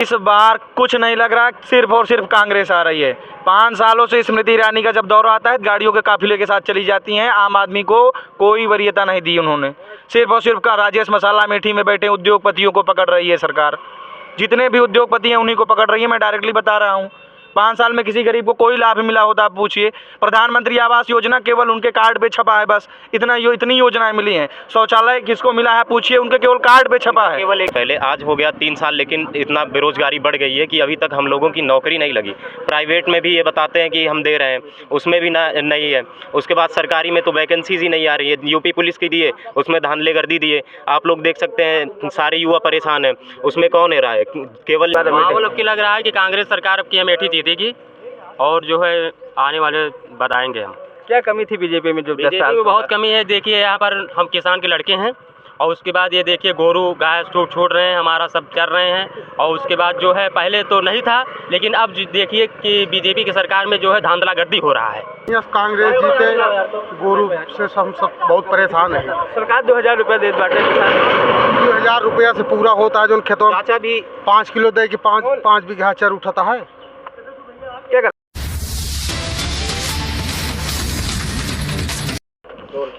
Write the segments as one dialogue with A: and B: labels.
A: इस बार कुछ नहीं लग रहा, सिर्फ और सिर्फ कांग्रेस आ रही है। 5 सालों से स्मृति ईरानी का जब दौरा आता है गाड़ियों के काफिले के साथ चली जाती हैं। आम आदमी को कोई वरीयता नहीं दी उन्होंने। सिर्फ और सिर्फ का राजेश मसाला मेठी में बैठे उद्योगपतियों को पकड़ रही है सरकार। जितने भी उद्योगपति हैं उन्हीं को पकड़ रही है। मैं डायरेक्टली बता रहा हूँ, 5 साल में किसी गरीब को कोई लाभ मिला होता आप पूछिए। प्रधानमंत्री आवास योजना केवल उनके कार्ड पे छपा है, बस इतनी योजनाएं मिली हैं। शौचालय किसको मिला है पूछिए, उनके केवल कार्ड पे छपा है।
B: केवल एक पहले आज हो गया 3 साल, लेकिन इतना बेरोजगारी बढ़ गई है कि अभी तक हम लोगों की नौकरी नहीं लगी। प्राइवेट में भी ये बताते हैं कि हम दे रहे हैं, उसमें भी नहीं है। उसके बाद सरकारी में तो वैकेंसीज ही नहीं आ रही है। यूपी पुलिस की दिए, उसमें धांधलेगर्दी दिए। आप लोग देख सकते हैं सारे युवा परेशान हैं, उसमें कौन है रहा है। केवल
C: माहौल अब की लग रहा है कि कांग्रेस सरकार अब की अमेठी जीतेगी और जो है आने वाले बताएंगे हम।
A: क्या कमी थी बीजेपी में? जो 10
C: बीजेपी
A: साल
C: में बहुत कमी है। देखिए यहाँ पर हम किसान के लड़के हैं और उसके बाद ये देखिए गोरू गाय छोड़ रहे हैं, हमारा सब चल रहे हैं। और उसके बाद जो है पहले तो नहीं था, लेकिन अब देखिए कि बीजेपी की सरकार में जो है धांधलागर्दी हो रहा है।
D: कांग्रेस जीते, गोरू से हम सब बहुत परेशान है।
A: सरकार 2000 रुपया दे बाटे,
D: 2000 रुपया से पूरा होता है जो खेतों
A: चाचा भी
D: 5 किलो दे कि 5 बीघा चर उठाता है।
A: क्या कर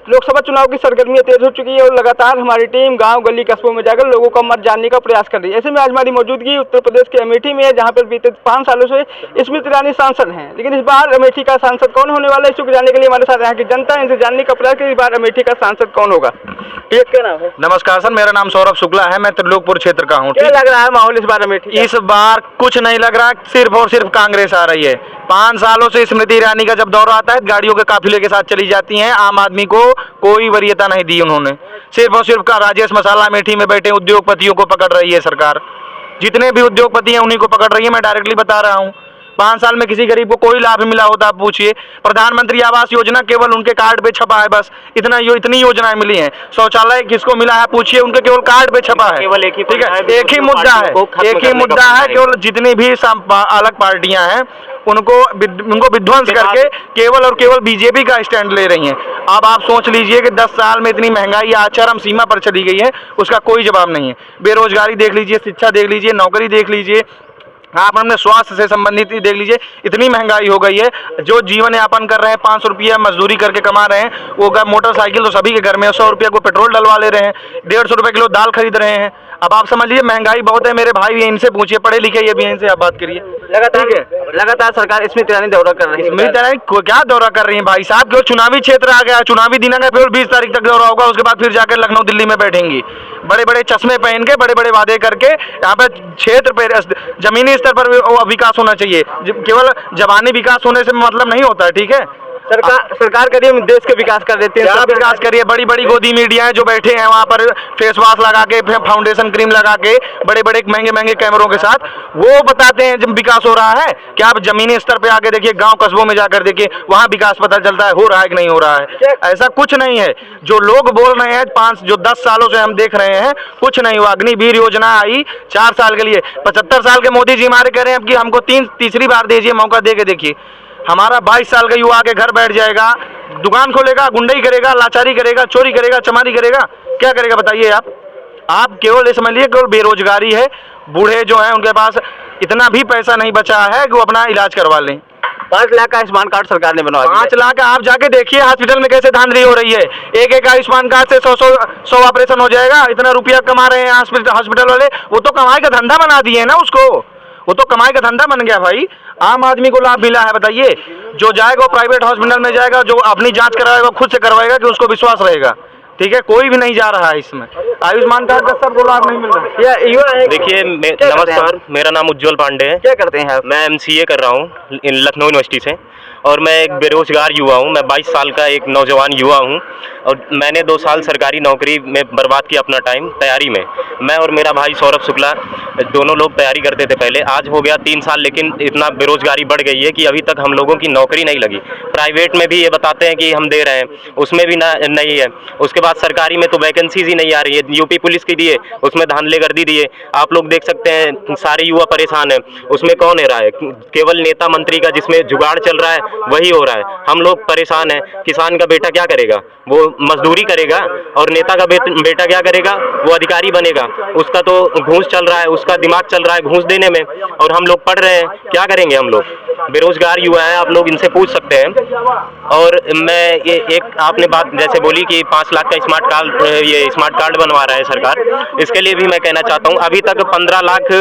A: लोकसभा चुनाव की सरगर्मियां तेज हो चुकी है और लगातार हमारी टीम गांव गली कस्बों में जाकर लोगों का मत जानने का प्रयास कर रही है। ऐसे में आज हमारी मौजूदगी उत्तर प्रदेश के अमेठी में है, जहां पर बीते 5 सालों से स्मृति ईरानी सांसद हैं। लेकिन इस बार अमेठी का सांसद कौन होने वाला है, इसको जानने के लिए हमारे साथ यहाँ की जनता है। इनसे जानने का प्रयास कि इस बार अमेठी का सांसद कौन होगा। क्या नाम है? नमस्कार सर, मेरा नाम सौरभ शुक्ला है, मैं त्रिलोकपुर क्षेत्र का हूँ।
C: क्या लग रहा है माहौल इस बार अमेठी?
A: इस बार कुछ नहीं लग रहा, सिर्फ और सिर्फ कांग्रेस आ रही है। 5 सालों से स्मृति ईरानी का जब दौरा आता है गाड़ियों के काफिले के साथ चली जाती हैं। आम आदमी को कोई वरीयता नहीं दी उन्होंने। सिर्फ और सिर्फ का राजेश मसाला मेठी में बैठे उद्योगपतियों को पकड़ रही है सरकार। जितने भी उद्योगपति हैं उन्हीं को पकड़ रही है। मैं डायरेक्टली बता रहा हूँ, 5 साल में किसी गरीब को कोई लाभ मिला होता आप पूछिए। प्रधानमंत्री आवास योजना केवल उनके कार्ड पे छपा है, बस इतनी योजनाएं मिली हैं। शौचालय किसको मिला है पूछिए, उनके केवल कार्ड पे छपा है।
B: केवल एक ही
A: ठीक है, एक ही मुद्दा है, केवल जितनी भी अलग पार्टियां हैं उनको विध्वंस करके केवल और केवल बीजेपी का स्टैंड ले रही हैं। अब आप सोच लीजिए कि 10 साल में इतनी महंगाई आज चरम सीमा पर चली गई है, उसका कोई जवाब नहीं है। बेरोजगारी देख लीजिए, शिक्षा देख लीजिए, नौकरी देख लीजिए, आप अपने स्वास्थ्य से संबंधित देख लीजिए, इतनी महंगाई हो गई है। जो जीवन यापन कर रहे हैं, 500 रुपया मजदूरी करके कमा रहे हैं, वो मोटरसाइकिल तो सभी के घर में, 100 रुपया को पेट्रोल डलवा ले रहे हैं, 150 रुपये किलो दाल खरीद रहे हैं। अब आप समझ लीजिए महंगाई बहुत है। मेरे भाई भी इनसे पूछिए, पढ़े लिखे ये भी, इनसे आप बात करिए।
C: लगातार सरकार स्मृति ईरानी दौरा कर रही है।
A: स्मृति ईरानी क्या दौरा कर रही है भाई साहब? केवल चुनावी क्षेत्र आ गया, चुनावी दिन आ गया, केवल 20 तारीख तक दौरा होगा। उसके बाद फिर जाकर लखनऊ दिल्ली में बैठेंगी, बड़े बड़े चश्मे पहन के, बड़े बड़े वादे करके। यहाँ पे क्षेत्र पे जमीनी स्तर पर विकास होना चाहिए, केवल जबानी विकास होने से मतलब नहीं होता है। ठीक है,
C: सरकार करिए देश के विकास कर देती है।
A: क्या विकास करिए? बड़ी बड़ी गोदी मीडिया है जो बैठे हैं वहाँ पर, फेस वॉश लगा के, फाउंडेशन क्रीम लगा के, बड़े बड़े महंगे महंगे कैमरों के साथ वो बताते हैं जब विकास हो रहा है। क्या आप जमीनी स्तर पे आके देखिए, गांव कस्बों में जाकर देखिए, वहाँ विकास पता चलता है हो रहा है कि नहीं हो रहा है। ऐसा कुछ नहीं है जो लोग बोल रहे हैं। 10 सालों से हम देख रहे हैं, कुछ नहीं हुआ। अग्निवीर योजना आई 4 साल के लिए, 75 साल के मोदी जी हमारे कह रहे हैं अब कि हमको तीसरी बार दीजिए, मौका दे के देखिए। हमारा 22 साल का युवा आके घर बैठ जाएगा, दुकान खोलेगा, गुंडई करेगा, लाचारी करेगा, चोरी करेगा, चमारी करेगा, क्या करेगा बताइए आप केवल ये समझ लीजिए केवल बेरोजगारी है। बूढ़े जो हैं उनके पास इतना भी पैसा नहीं बचा है कि वो अपना इलाज करवा लें।
C: 5 लाख का आयुष्मान कार्ड सरकार ने बनवाया।
A: 5 लाख का आप जाके देखिए हॉस्पिटल में कैसे धांधली हो रही है। एक आयुष्मान कार्ड से 100 ऑपरेशन हो जाएगा। इतना रुपया कमा रहे हैं हॉस्पिटल वाले। वो तो कमाई का धंधा बना दिए है ना उसको, वो तो कमाई का धंधा बन गया भाई। आम आदमी को लाभ मिला है बताइए? जो जाएगा वो प्राइवेट हॉस्पिटल में जाएगा, जो अपनी जांच कराएगा खुद से करवाएगा कि उसको विश्वास रहेगा। ठीक है, कोई भी नहीं जा रहा है इसमें। आयुष्मान कार्ड का सबको लाभ नहीं मिल रहा है।
B: देखिए, नमस्कार, मेरा नाम उज्जवल पांडे है।
C: क्या करते हैं आप?
B: मैं MCA कर रहा हूँ लखनऊ यूनिवर्सिटी से, और मैं एक बेरोजगार युवा हूँ। मैं 22 साल का एक नौजवान युवा हूँ और मैंने 2 साल सरकारी नौकरी में बर्बाद किया अपना टाइम तैयारी में। मैं और मेरा भाई सौरभ शुक्ला दोनों लोग तैयारी करते थे पहले। आज हो गया 3 साल, लेकिन इतना बेरोजगारी बढ़ गई है कि अभी तक हम लोगों की नौकरी नहीं लगी। प्राइवेट में भी ये बताते हैं कि हम दे रहे हैं, उसमें भी नहीं है। उसके बाद बाद सरकारी में तो वैकेंसीज ही नहीं आ रही है। यूपी पुलिस की दिए, उसमें धांधलेगर्दी दिए। आप लोग देख सकते हैं सारे युवा परेशान हैं, उसमें कौन रहा है? केवल नेता मंत्री का जिसमें जुगाड़ चल रहा है वही हो रहा है। हम लोग परेशान हैं। किसान का बेटा क्या करेगा? वो मजदूरी करेगा। और नेता का बेटा क्या करेगा? वो अधिकारी बनेगा। उसका तो घूस चल रहा है, उसका दिमाग चल रहा है घूस देने में। और हम लोग पढ़ रहे हैं, क्या करेंगे हम लोग? बेरोजगार युवा हैं, आप लोग इनसे पूछ सकते हैं। और मैं ये एक आपने बात जैसे बोली कि 5 लाख का स्मार्ट कार्ड बनवा रहा है सरकार, इसके लिए भी मैं कहना चाहता हूँ अभी तक 15 लाख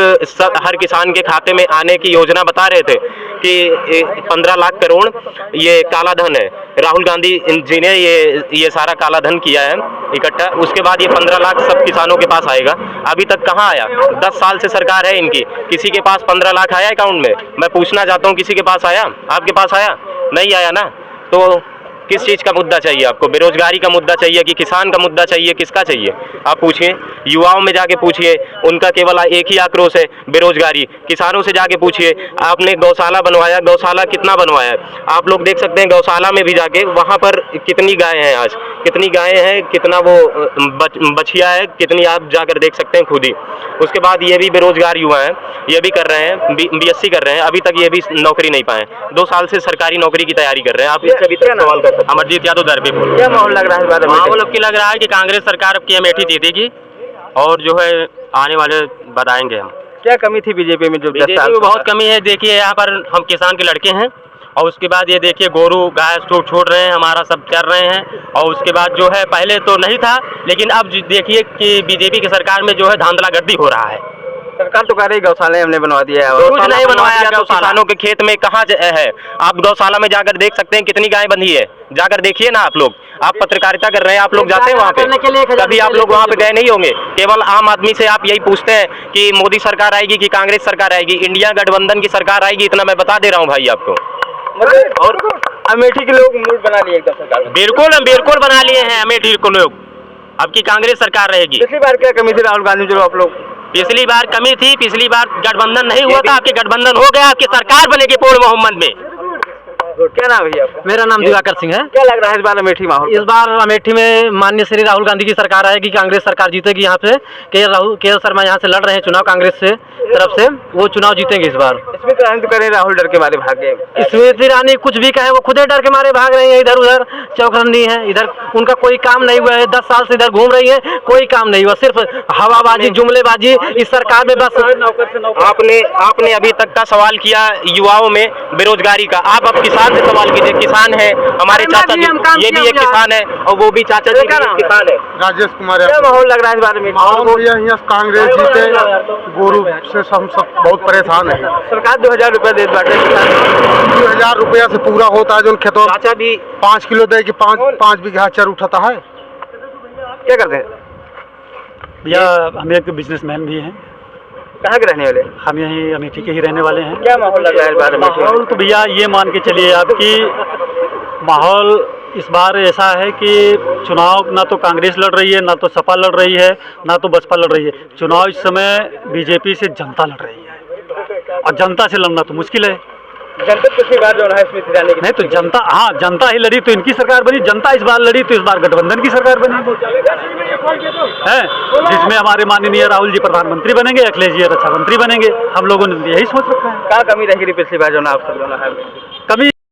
B: हर किसान के खाते में आने की योजना बता रहे थे कि 15 लाख करोड़ ये काला धन है। राहुल गांधी जी ने ये सारा काला धन किया है इकट्ठा। उसके बाद ये 15 लाख सब किसानों के पास आएगा। अभी तक कहाँ आया? 10 साल से सरकार है इनकी, किसी के पास 15 लाख आया अकाउंट में? मैं पूछना चाहता हूँ, किसी के पास आया? आपके पास आया? नहीं आया ना। तो किस चीज़ का मुद्दा चाहिए आपको? बेरोजगारी का मुद्दा चाहिए कि किसान का मुद्दा चाहिए? किसका चाहिए? आप पूछिए, युवाओं में जाके पूछिए, उनका केवल एक ही आक्रोश है, बेरोजगारी। किसानों से जाके पूछिए, आपने गौशाला बनवाया, गौशाला कितना बनवाया? आप लोग देख सकते हैं गौशाला में भी जाके, वहाँ पर कितनी गायें हैं आज, कितनी गायें हैं, कितना वो बछिया है, कितनी आप जाकर देख सकते हैं खुद ही। उसके बाद ये भी बेरोजगार युवा हैं, ये भी कर रहे हैं, BSc कर रहे हैं, अभी तक ये भी नौकरी नहीं पाए। 2 साल से सरकारी नौकरी की तैयारी कर रहे हैं। आप इसका भी सवाल कर सकते हैं।
C: अमरजीत यादव दरबीपुर।
D: क्या माहौल लग रहा है इस बार?
C: माहौल अब की लग रहा है कि कांग्रेस सरकार अब की अमेठी जीतेगी और जो है आने वाले बताएंगे हम।
D: क्या कमी थी बीजेपी में जो 10
C: बीजेपी
D: साल
C: में बहुत कमी है। देखिए यहाँ पर हम किसान के लड़के हैं और उसके बाद ये देखिए गोरू गाय छोड़ रहे हैं, हमारा सब चल रहे हैं। और उसके बाद जो है पहले तो नहीं था, लेकिन अब देखिए कि बीजेपी की सरकार में जो है धांधलागर्दी हो रहा है।
D: सरकार तो कह रही गौशाला हमने बनवा दिया है,
C: कुछ नहीं बनवाया
B: तो
C: गौशाला।
B: किसानों के खेत में कहाँ है? आप गौशाला में जाकर देख सकते हैं कितनी गाय बंधी है, जाकर देखिए ना। आप लोग, आप पत्रकारिता कर रहे हैं, आप लोग जाते हैं वहाँ पे? कभी आप लोग वहाँ पे गए नहीं होंगे। केवल आम आदमी से आप यही पूछते हैं कि मोदी सरकार आएगी कि कांग्रेस सरकार आएगी, इंडिया गठबंधन की सरकार आएगी, इतना मैं बता दे रहा हूँ भाई आपको।
D: और अमेठी के लोग मूड बना लिए एकदम सरकार में।
C: बिल्कुल बना लिए हैं अमेठी को लोग। अब की कांग्रेस सरकार रहेगी।
D: पिछली बार क्या कमी थी राहुल गांधी जो आप लोग?
C: पिछली बार कमी थी, पिछली बार गठबंधन नहीं हुआ था, आपके गठबंधन हो गया, आपकी सरकार बनेगी पूर्ण बहुमत में।
D: क्या नाम है आपका?
E: मेरा नाम दिवाकर सिंह है।
D: क्या लग रहा है इस बार अमेठी माहौल?
E: इस बार अमेठी में माननीय श्री राहुल गांधी की सरकार आएगी, कांग्रेस सरकार जीतेगी। यहाँ पे के शर्मा यहाँ से लड़ रहे हैं चुनाव कांग्रेस से तरफ से, वो चुनाव जीतेंगे इस बार।
D: स्मृति ईरानी तो कह रहे हैं राहुल डर के मारे भागे।
E: स्मृति ईरानी कुछ भी कहे, वो खुद ही डर के मारे भाग रही है, इधर उधर चौकन्नी है। इधर उनका कोई काम नहीं हुआ है, 10 साल से इधर घूम रही है, कोई काम नहीं हुआ, सिर्फ हवाबाजी जुमलेबाजी इस सरकार में। बस
B: आपने अभी तक का सवाल किया युवाओं में बेरोजगारी का, आप अब किसान से सवाल कीजिए। किसान है हमारे चाचा जी, ये भी एक किसान है और वो भी चाचा जी किसान है।
D: राजेश कुमार। क्या माहौल लग रहा है इस बारे में? माहौल यहाँ कांग्रेस जीते, गोरू से हम सब बहुत परेशान है। सरकार 2000 रुपया दे बाटे, 2000 रुपया से पूरा होता है जो खेतों।
B: चाचा भी
D: 5 किलो दे कि 5 बीघा चर उठाता है। क्या करते हैं
E: भैया? हम एक बिजनेसमैन भी हैं।
D: कहाँ के रहने वाले?
E: हम यहीं अमेठी के ही रहने वाले हैं।
D: क्या माहौल लग रहा है इस बार?
E: माहौल तो भैया ये मान के चलिए आपकी, माहौल इस बार ऐसा है कि चुनाव ना तो कांग्रेस लड़ रही है, ना तो सपा लड़ रही है, ना तो बसपा लड़ रही है। चुनाव इस समय बीजेपी से जनता लड़ रही है और जनता से लड़ना तो मुश्किल है।
D: जनता पिछली बार जो है स्मृति ईरानी की
E: नहीं तो जनता, हाँ जनता ही लड़ी तो इनकी सरकार बनी, जनता इस बार लड़ी तो इस बार गठबंधन की सरकार बनी है, जिसमें हमारे माननीय राहुल जी प्रधानमंत्री बनेंगे, अखिलेश जी रक्षा मंत्री बनेंगे। हम लोगों ने यही सोच रखा है।
D: क्या कमी रह गई पिछली बार जो ना आप सब जो है?
E: कमी